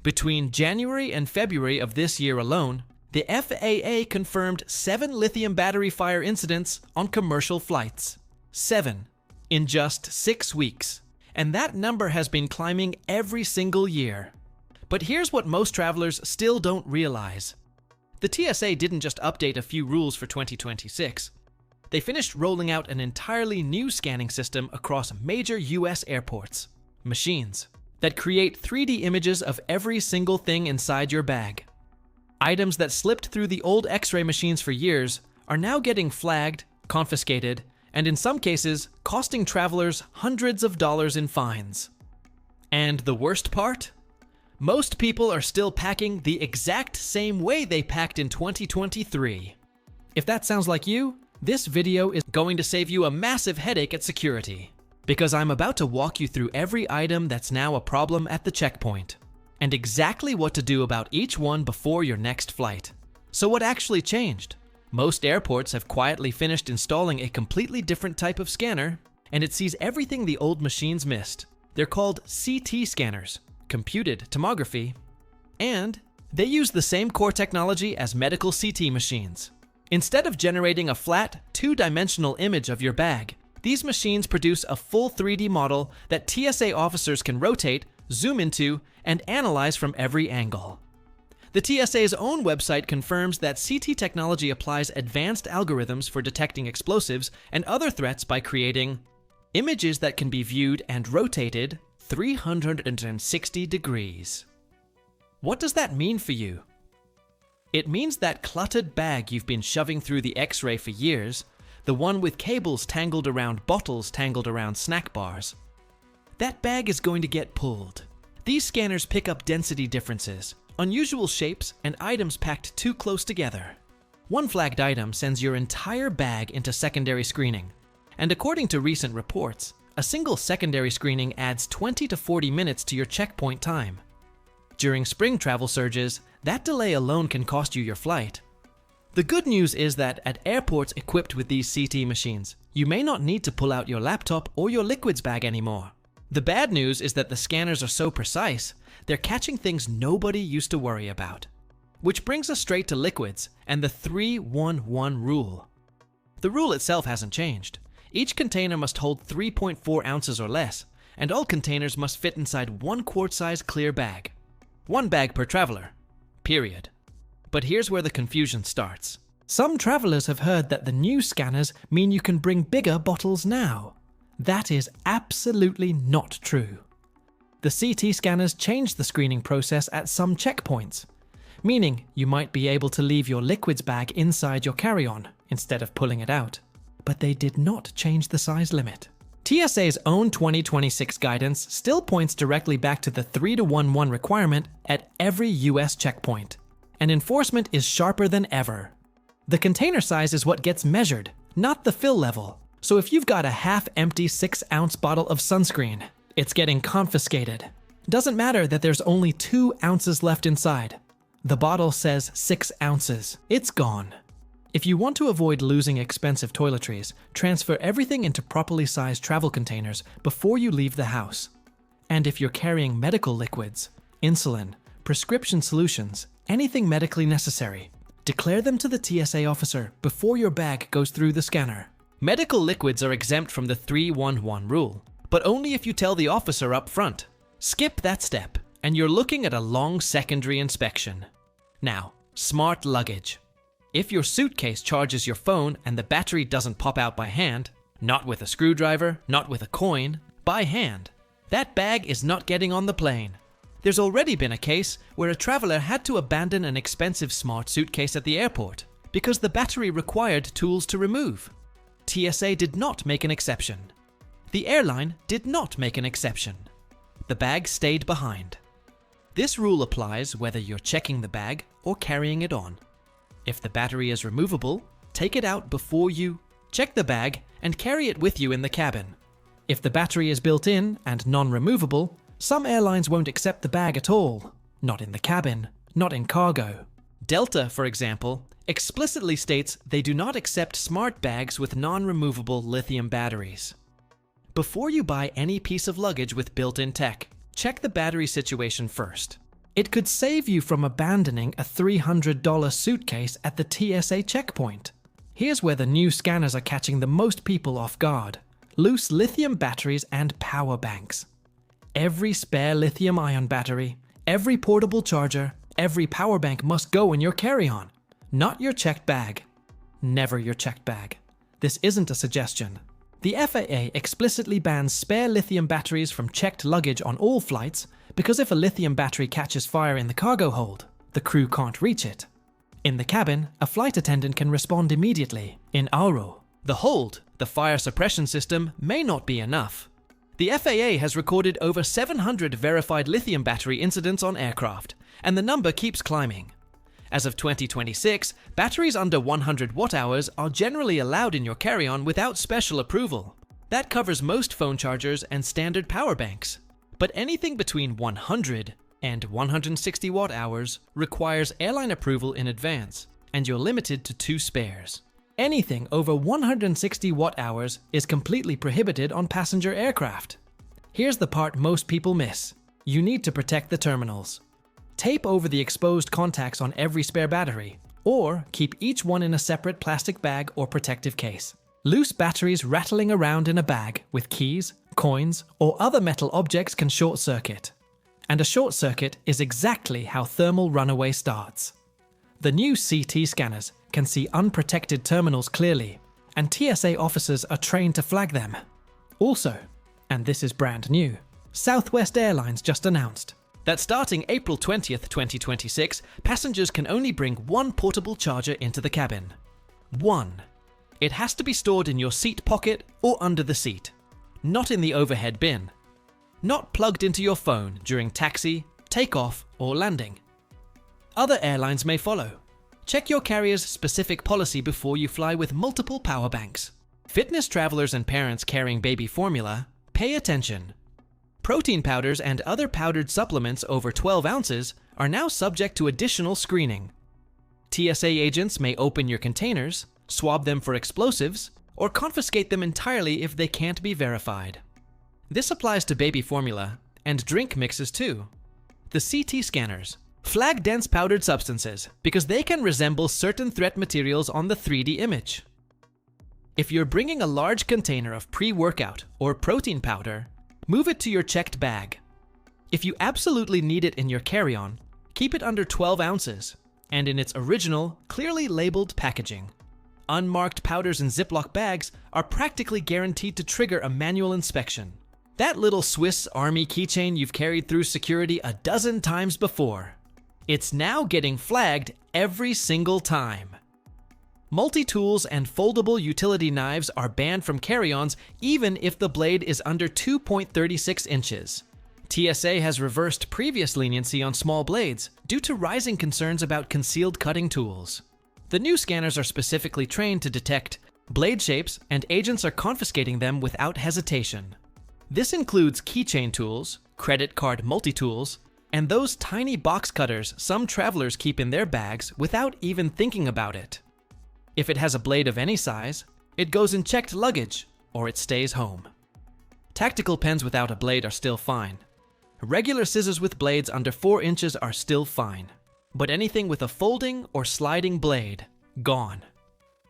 Between January and February of this year alone, the FAA confirmed 7 lithium battery fire incidents on commercial flights. 7 in just 6 weeks. And that number has been climbing every single year. But here's what most travelers still don't realize. The TSA didn't just update a few rules for 2026. They finished rolling out an entirely new scanning system across major US airports. Machines that create 3D images of every single thing inside your bag. Items that slipped through the old X-ray machines for years are now getting flagged, confiscated, and in some cases, costing travelers hundreds of dollars in fines. And the worst part? Most people are still packing the exact same way they packed in 2023. If that sounds like you, this video is going to save you a massive headache at security, because I'm about to walk you through every item that's now a problem at the checkpoint, and exactly what to do about each one before your next flight. So what actually changed? Most airports have quietly finished installing a completely different type of scanner, and it sees everything the old machines missed. They're called CT scanners, computed tomography, and they use the same core technology as medical CT machines. Instead of generating a flat, two-dimensional image of your bag, these machines produce a full 3D model that TSA officers can rotate, zoom into, and analyze from every angle. The TSA's own website confirms that CT technology applies advanced algorithms for detecting explosives and other threats by creating images that can be viewed and rotated 360 degrees. What does that mean for you? It means that cluttered bag you've been shoving through the X-ray for years, the one with cables tangled around bottles tangled around snack bars. That bag is going to get pulled. These scanners pick up density differences, unusual shapes, and items packed too close together. One flagged item sends your entire bag into secondary screening, and according to recent reports, a single secondary screening adds 20 to 40 minutes to your checkpoint time. During spring travel surges, that delay alone can cost you your flight. The good news is that at airports equipped with these CT machines, you may not need to pull out your laptop or your liquids bag anymore. The bad news is that the scanners are so precise, they're catching things nobody used to worry about. Which brings us straight to liquids and the 3-1-1 rule. The rule itself hasn't changed. Each container must hold 3.4 ounces or less, and all containers must fit inside 1 quart-size clear bag. 1 bag per traveler. Period. But here's where the confusion starts. Some travelers have heard that the new scanners mean you can bring bigger bottles now. That is absolutely not true. The CT scanners changed the screening process at some checkpoints, meaning you might be able to leave your liquids bag inside your carry-on instead of pulling it out. But they did not change the size limit. TSA's own 2026 guidance still points directly back to the 3-1-1 requirement at every US checkpoint, and enforcement is sharper than ever. The container size is what gets measured, not the fill level. So if you've got a half-empty 6-ounce bottle of sunscreen, it's getting confiscated. Doesn't matter that there's only 2 ounces left inside. The bottle says 6 ounces. It's gone. If you want to avoid losing expensive toiletries, transfer everything into properly sized travel containers before you leave the house. And if you're carrying medical liquids, insulin, prescription solutions, anything medically necessary, declare them to the TSA officer before your bag goes through the scanner. Medical liquids are exempt from the 3-1-1 rule, but only if you tell the officer up front. Skip that step, and you're looking at a long secondary inspection. Now, smart luggage. If your suitcase charges your phone and the battery doesn't pop out by hand, not with a screwdriver, not with a coin, by hand, that bag is not getting on the plane. There's already been a case where a traveler had to abandon an expensive smart suitcase at the airport because the battery required tools to remove. TSA did not make an exception. The airline did not make an exception. The bag stayed behind. This rule applies whether you're checking the bag or carrying it on. If the battery is removable, take it out before you check the bag and carry it with you in the cabin. If the battery is built in and non-removable, some airlines won't accept the bag at all. Not in the cabin, not in cargo. Delta, for example, explicitly states they do not accept smart bags with non-removable lithium batteries. Before you buy any piece of luggage with built-in tech, check the battery situation first. It could save you from abandoning a $300 suitcase at the TSA checkpoint. Here's where the new scanners are catching the most people off guard: loose lithium batteries and power banks. Every spare lithium-ion battery, every portable charger, every power bank must go in your carry-on, not your checked bag. Never your checked bag. This isn't a suggestion. The FAA explicitly bans spare lithium batteries from checked luggage on all flights because if a lithium battery catches fire in the cargo hold, the crew can't reach it. In the cabin, a flight attendant can respond immediately, in ARO. The hold, the fire suppression system, may not be enough. The FAA has recorded over 700 verified lithium battery incidents on aircraft, and the number keeps climbing. As of 2026, batteries under 100 watt-hours are generally allowed in your carry-on without special approval. That covers most phone chargers and standard power banks. But anything between 100 and 160 watt-hours requires airline approval in advance, and you're limited to 2 spares. Anything over 160 watt-hours is completely prohibited on passenger aircraft. Here's the part most people miss. You need to protect the terminals. Tape over the exposed contacts on every spare battery, or keep each one in a separate plastic bag or protective case. Loose batteries rattling around in a bag with keys, coins, or other metal objects can short-circuit. And a short circuit is exactly how thermal runaway starts. The new CT scanners can see unprotected terminals clearly, and TSA officers are trained to flag them. Also, and this is brand new, Southwest Airlines just announced that starting April 20th, 2026, passengers can only bring 1 portable charger into the cabin. 1. It has to be stored in your seat pocket or under the seat, not in the overhead bin. Not plugged into your phone during taxi, takeoff, or landing. Other airlines may follow. Check your carrier's specific policy before you fly with multiple power banks. Fitness travelers and parents carrying baby formula, pay attention. Protein powders and other powdered supplements over 12 ounces are now subject to additional screening. TSA agents may open your containers, swab them for explosives, or confiscate them entirely if they can't be verified. This applies to baby formula and drink mixes too. The CT scanners flag dense powdered substances because they can resemble certain threat materials on the 3D image. If you're bringing a large container of pre-workout or protein powder, move it to your checked bag. If you absolutely need it in your carry-on, keep it under 12 ounces and in its original, clearly labeled packaging. Unmarked powders in Ziploc bags are practically guaranteed to trigger a manual inspection. That little Swiss Army keychain you've carried through security a dozen times before. It's now getting flagged every single time. Multi-tools and foldable utility knives are banned from carry-ons even if the blade is under 2.36 inches. TSA has reversed previous leniency on small blades due to rising concerns about concealed cutting tools. The new scanners are specifically trained to detect blade shapes, and agents are confiscating them without hesitation. This includes keychain tools, credit card multi-tools, and those tiny box cutters some travelers keep in their bags without even thinking about it. If it has a blade of any size, it goes in checked luggage, or it stays home. Tactical pens without a blade are still fine. Regular scissors with blades under 4 inches are still fine. But anything with a folding or sliding blade, gone.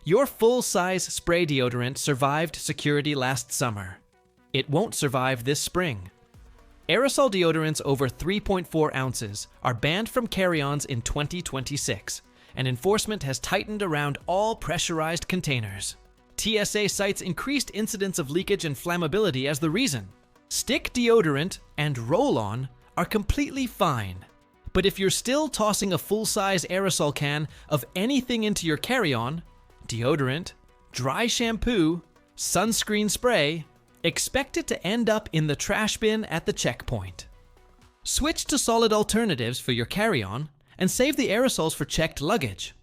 Your full-size spray deodorant survived security last summer. It won't survive this spring. Aerosol deodorants over 3.4 ounces are banned from carry-ons in 2026, and enforcement has tightened around all pressurized containers. TSA cites increased incidents of leakage and flammability as the reason. Stick deodorant and roll-on are completely fine. But if you're still tossing a full-size aerosol can of anything into your carry-on, deodorant, dry shampoo, sunscreen spray, expect it to end up in the trash bin at the checkpoint. Switch to solid alternatives for your carry-on and save the aerosols for checked luggage.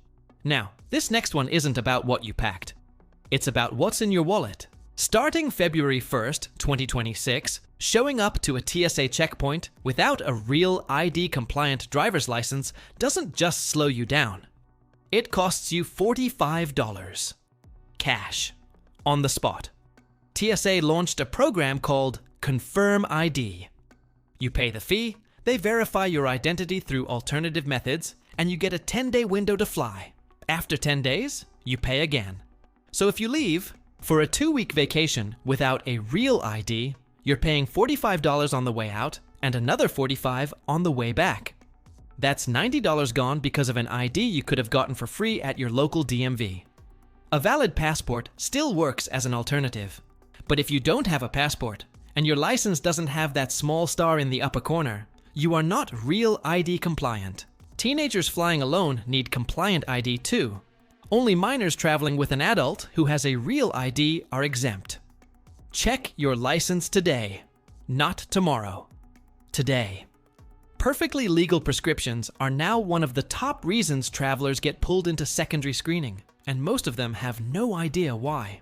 Now, this next one isn't about what you packed. It's about what's in your wallet. Starting February 1st, 2026, showing up to a TSA checkpoint without a real ID-compliant driver's license doesn't just slow you down. It costs you $45. Cash. On the spot. TSA launched a program called Confirm ID. You pay the fee, They verify your identity through alternative methods, and you get a 10-day window to fly. After 10 days, you pay again. So if you leave for a 2-week vacation without a real ID, you're paying $45 on the way out and another $45 on the way back. That's $90 gone because of an ID you could have gotten for free at your local DMV. A valid passport still works as an alternative. But if you don't have a passport and your license doesn't have that small star in the upper corner, you are not real ID compliant. Teenagers flying alone need compliant ID too. Only minors traveling with an adult who has a real ID are exempt. Check your license today, not tomorrow. Today. Perfectly legal prescriptions are now one of the top reasons travelers get pulled into secondary screening, and most of them have no idea why.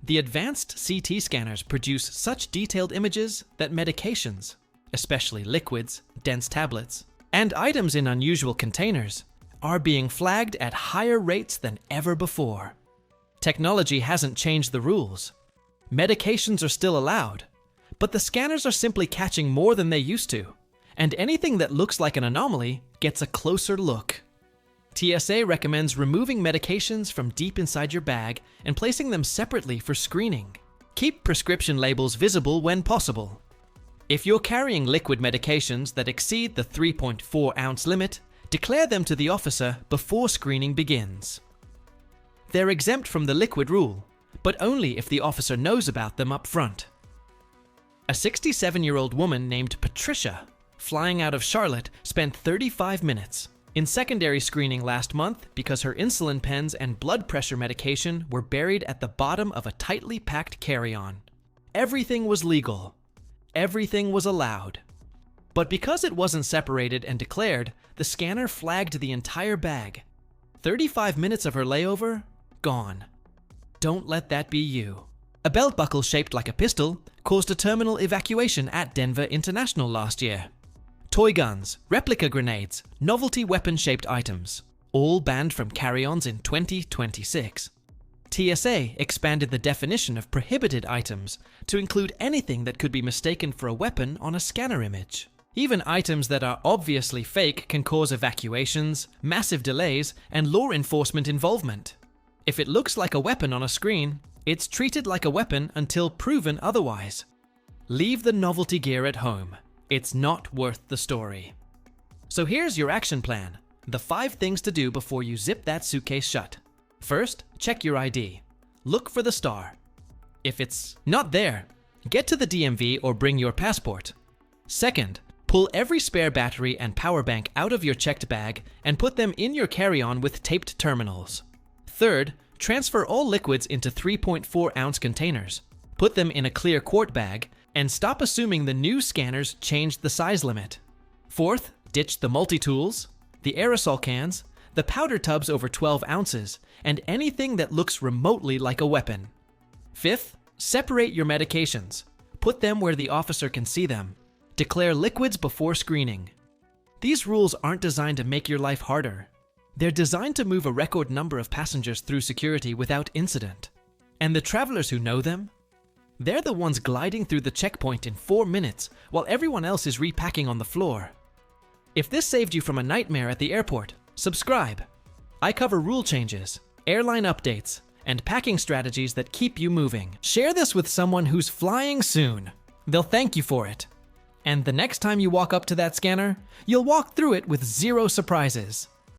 The advanced CT scanners produce such detailed images that medications, especially liquids, dense tablets, and items in unusual containers, are being flagged at higher rates than ever before. Technology hasn't changed the rules. Medications are still allowed, but the scanners are simply catching more than they used to, and anything that looks like an anomaly gets a closer look. TSA recommends removing medications from deep inside your bag and placing them separately for screening. Keep prescription labels visible when possible. If you're carrying liquid medications that exceed the 3.4-ounce limit, declare them to the officer before screening begins. They're exempt from the liquid rule, but only if the officer knows about them up front. A 67-year-old woman named Patricia, flying out of Charlotte, spent 35 minutes in secondary screening last month because her insulin pens and blood pressure medication were buried at the bottom of a tightly packed carry-on. Everything was legal. Everything was allowed. But because it wasn't separated and declared, the scanner flagged the entire bag. 35 minutes of her layover, gone. Don't let that be you. A belt buckle shaped like a pistol caused a terminal evacuation at Denver International last year. Toy guns, replica grenades, novelty weapon-shaped items, all banned from carry-ons in 2026. TSA expanded the definition of prohibited items to include anything that could be mistaken for a weapon on a scanner image. Even items that are obviously fake can cause evacuations, massive delays, and law enforcement involvement. If it looks like a weapon on a screen, it's treated like a weapon until proven otherwise. Leave the novelty gear at home. It's not worth the story. So here's your action plan. The 5 things to do before you zip that suitcase shut. First, check your ID. Look for the star. If it's not there, get to the DMV or bring your passport. Second, pull every spare battery and power bank out of your checked bag and put them in your carry-on with taped terminals. Third, transfer all liquids into 3.4-ounce containers. Put them in a clear quart bag and stop assuming the new scanners changed the size limit. Fourth, ditch the multi-tools, the aerosol cans, the powder tubs over 12 ounces, and anything that looks remotely like a weapon. Fifth, separate your medications. Put them where the officer can see them. Declare liquids before screening. These rules aren't designed to make your life harder. They're designed to move a record number of passengers through security without incident. And the travelers who know them, they're the ones gliding through the checkpoint in 4 minutes while everyone else is repacking on the floor. If this saved you from a nightmare at the airport, subscribe. I cover rule changes, airline updates, and packing strategies that keep you moving. Share this with someone who's flying soon. They'll thank you for it. And the next time you walk up to that scanner, you'll walk through it with 0 surprises.